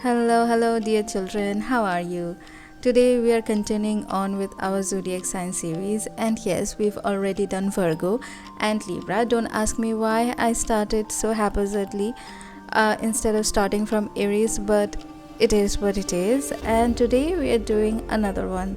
Hello, dear children. How are you? Today we are continuing on with our zodiac sign series, and yes, we've already done Virgo and Libra. Don't ask me why I started so haphazardly instead of starting from Aries, but it is what it is. And today we are doing another one.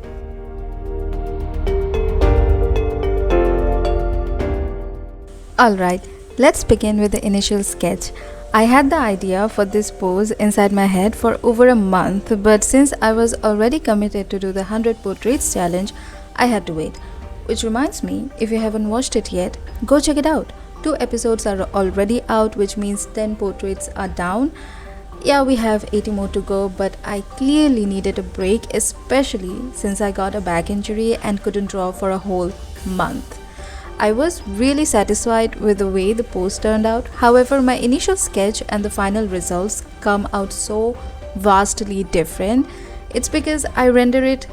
Alright, let's begin with the initial sketch. I had the idea for this pose inside my head for over a month, but since I was already committed to do the 100 portraits challenge, I had to wait. Which reminds me, if you haven't watched it yet, go check it out. 2 episodes are already out, which means 10 portraits are down. Yeah, we have 80 more to go, but I clearly needed a break, especially since I got a back injury and couldn't draw for a whole month. I was really satisfied with the way the post turned out. However, my initial sketch and the final results come out so vastly different. It's because I render it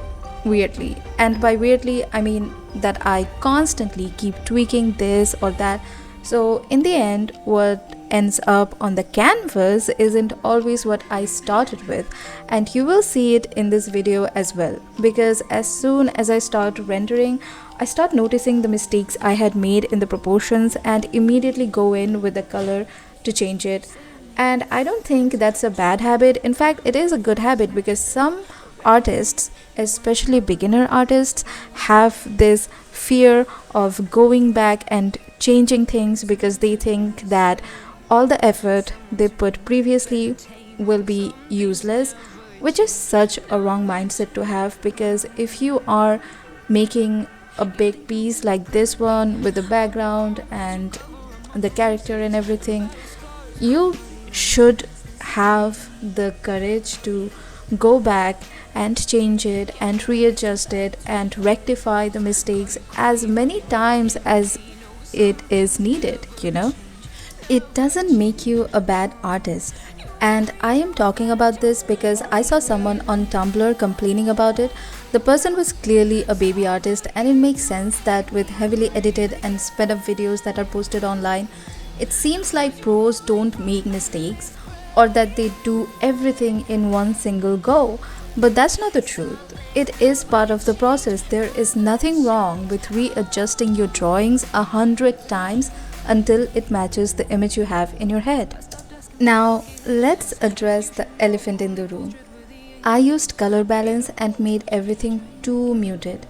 weirdly. And by weirdly, I mean that I constantly keep tweaking this or that. So, in the end, what ends up on the canvas isn't always what I started with, and you will see it in this video as well, because as soon as I start rendering, I start noticing the mistakes I had made in the proportions and immediately go in with the color to change it. And I don't think that's a bad habit. In fact, it is a good habit because some artists, especially beginner artists, have this fear of going back and changing things because they think that all the effort they put previously will be useless, which is such a wrong mindset to have, because if you are making a big piece like this one with the background and the character and everything, you should have the courage to go back and change it and readjust it and rectify the mistakes as many times as it is needed. It doesn't make you a bad artist. And I am talking about this because I saw someone on Tumblr complaining about it. The person was clearly a baby artist, and it makes sense that with heavily edited and sped up videos that are posted online, it seems like pros don't make mistakes or that they do everything in one single go. But that's not the truth. It is part of the process. There is nothing wrong with readjusting your drawings 100 times until it matches the image you have in your head. Now, let's address the elephant in the room. I used color balance and made everything too muted.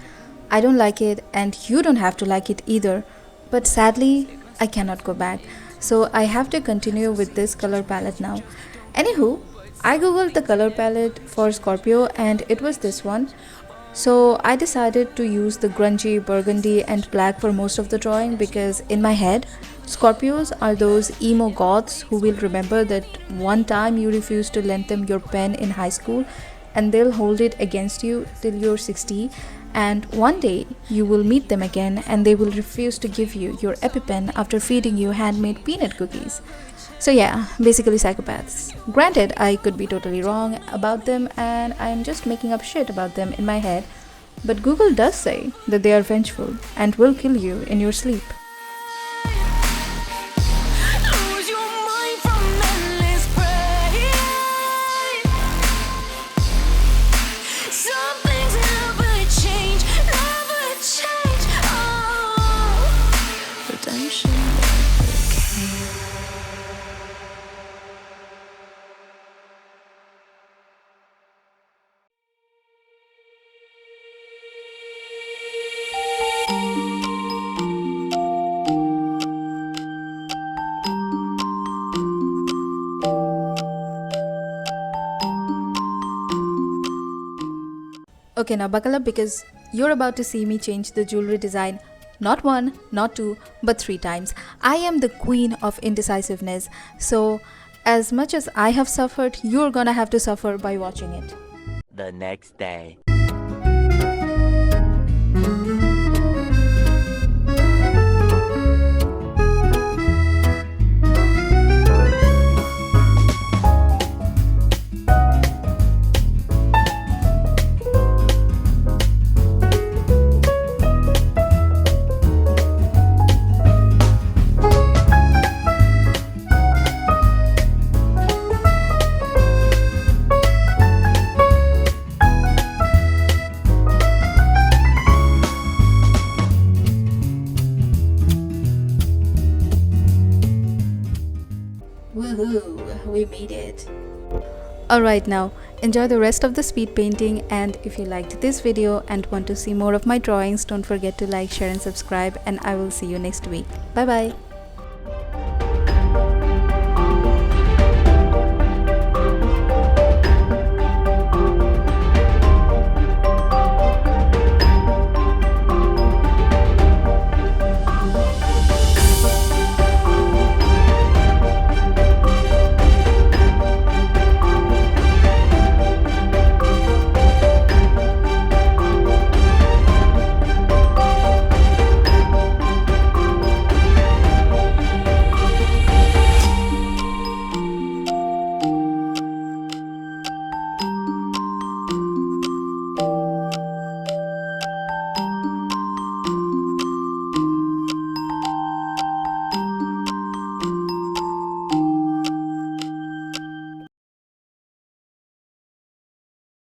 I don't like it, and you don't have to like it either. But sadly, I cannot go back. So I have to continue with this color palette now. Anywho, I googled the color palette for Scorpio and it was this one. So I decided to use the grungy burgundy and black for most of the drawing because in my head, Scorpios are those emo goths who will remember that one time you refused to lend them your pen in high school, and they'll hold it against you till you're 60, and one day you will meet them again and they will refuse to give you your EpiPen after feeding you handmade peanut cookies. So yeah, basically psychopaths. Granted, I could be totally wrong about them and I'm just making up shit about them in my head, but Google does say that they are vengeful and will kill you in your sleep. Lose your mind from endless prey. Some things never change, never change. Oh, redemption never came. Okay, now buckle up because you're about to see me change the jewelry design not one, not two, but 3 times. I am the queen of indecisiveness. So, as much as I have suffered, you're gonna have to suffer by watching it. The next day. Woohoo! We made it! Alright, now enjoy the rest of the speed painting, and if you liked this video and want to see more of my drawings, don't forget to like, share and subscribe, and I will see you next week. Bye bye!